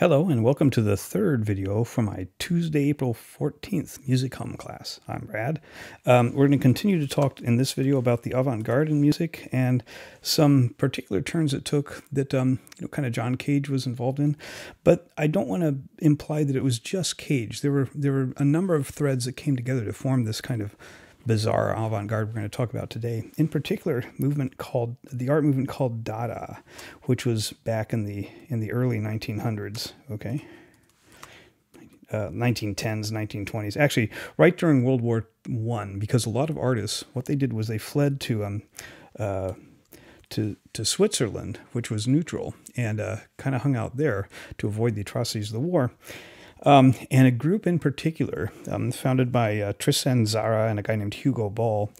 Hello and welcome to the third video for my Tuesday, April 14th Music Hum class. I'm Brad. We're going to continue to talk in this video about the avant-garde in music and some particular turns it took that kind of John Cage was involved in. But I don't want to imply that it was just Cage. There were a number of threads that came together to form this kind of bizarre avant-garde we're going to talk about today. In particular, the art movement called Dada, which was back in the early 1900s. Okay, 1910s, 1920s. Actually, right during World War I, because a lot of artists, what they did was they fled to Switzerland, which was neutral, and kind of hung out there to avoid the atrocities of the war. And a group in particular, founded by Tristan Tzara and a guy named Hugo Ball,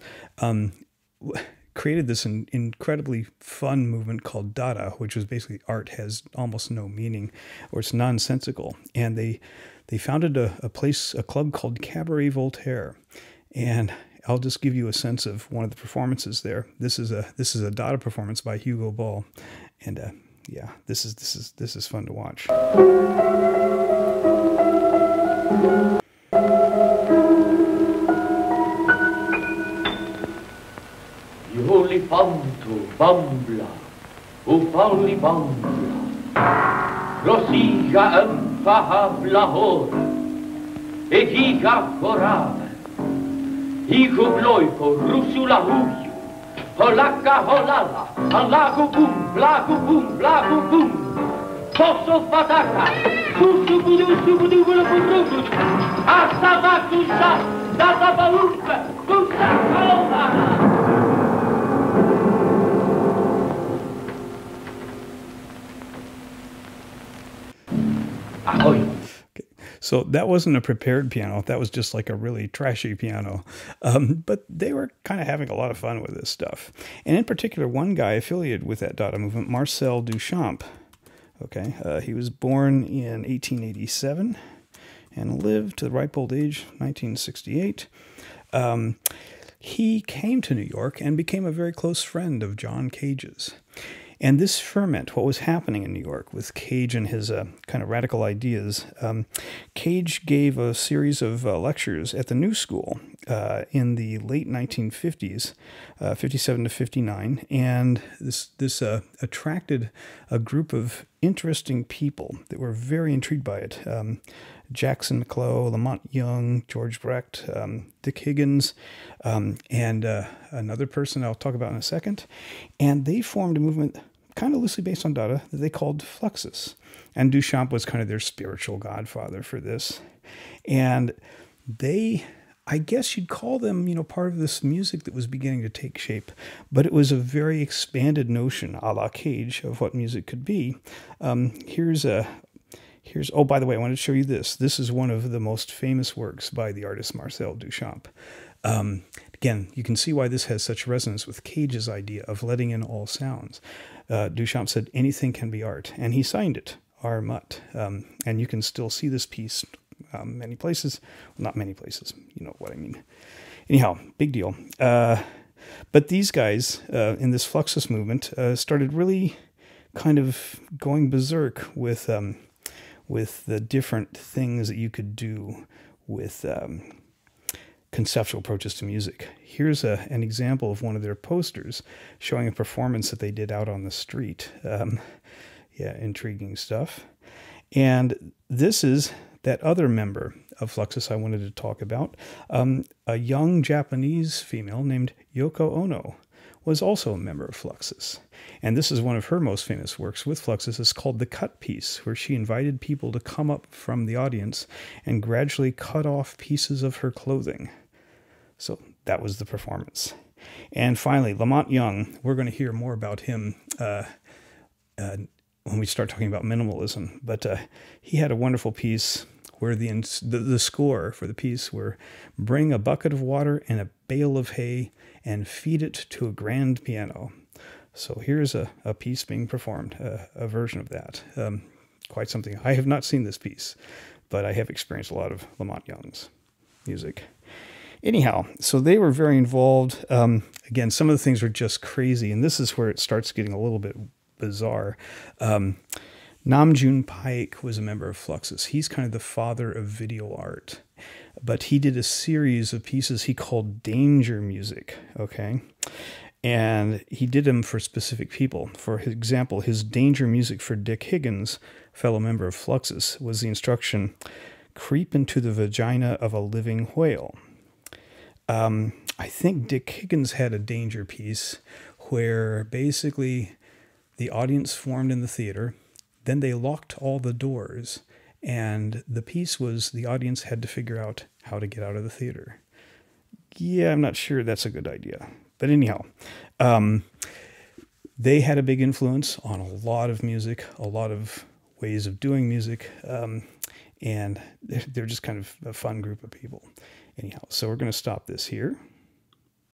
created this incredibly fun movement called Dada, which was basically art has almost no meaning, or it's nonsensical. And they founded a club called Cabaret Voltaire. And I'll just give you a sense of one of the performances there. This is a Dada performance by Hugo Ball, and yeah, this is fun to watch. Olifanto bambla, o fauli bambla, rosija empahab hor, e giga corave, higo bloico rusula huju, holaka holala, alago boom, blago boom, posso fataka, subudu bulu, asabatusa, data baumpa, kusa kalomana. Okay. So that wasn't a prepared piano. That was just like a really trashy piano. But they were kind of having a lot of fun with this stuff. And in particular, one guy affiliated with that Dada movement, Marcel Duchamp. Okay, he was born in 1887 and lived to the ripe old age, 1968. He came to New York and became a very close friend of John Cage's. And this ferment, what was happening in New York with Cage and his kind of radical ideas, Cage gave a series of lectures at the New School in the late 1950s, 57 to 59, and this attracted a group of interesting people that were very intrigued by it. Jackson McClough, Lamont Young, George Brecht, Dick Higgins, and another person I'll talk about in a second. And they formed a movement kind of loosely based on Dada that they called Fluxus. And Duchamp was kind of their spiritual godfather for this. And they, I guess you'd call them, part of this music that was beginning to take shape. But it was a very expanded notion, a la Cage, of what music could be. Oh, by the way, I wanted to show you this. This is one of the most famous works by the artist Marcel Duchamp. Again, you can see why this has such resonance with Cage's idea of letting in all sounds. Duchamp said, anything can be art, and he signed it, R. Mutt. And you can still see this piece many places. Well, not many places, you know what I mean. Anyhow, big deal. But these guys in this Fluxus movement started really kind of going berserk with the different things that you could do with conceptual approaches to music. Here's an example of one of their posters showing a performance that they did out on the street. Yeah, intriguing stuff. And this is that other member of Fluxus I wanted to talk about. A young Japanese female named Yoko Ono was also a member of Fluxus. And this is one of her most famous works with Fluxus. It's called The Cut Piece, where she invited people to come up from the audience and gradually cut off pieces of her clothing. So that was the performance. And finally, Lamont Young, we're going to hear more about him when we start talking about minimalism. But he had a wonderful piece where the score for the piece were bring a bucket of water and a bale of hay and feed it to a grand piano. So here's a piece being performed, a version of that. Quite something. I have not seen this piece, but I have experienced a lot of Lamont Young's music. Anyhow, so they were very involved. Again, some of the things were just crazy, and this is where it starts getting a little bit bizarre. Namjoon Paik was a member of Fluxus. He's kind of the father of video art. But he did a series of pieces he called danger music, okay? And he did them for specific people. For example, his danger music for Dick Higgins, fellow member of Fluxus, was the instruction, creep into the vagina of a living whale. I think Dick Higgins had a danger piece where basically the audience formed in the theater, then they locked all the doors, and the piece was the audience had to figure out how to get out of the theater. Yeah, I'm not sure that's a good idea. But anyhow, they had a big influence on a lot of music, a lot of ways of doing music, and they're just kind of a fun group of people. Anyhow, so we're going to stop this here.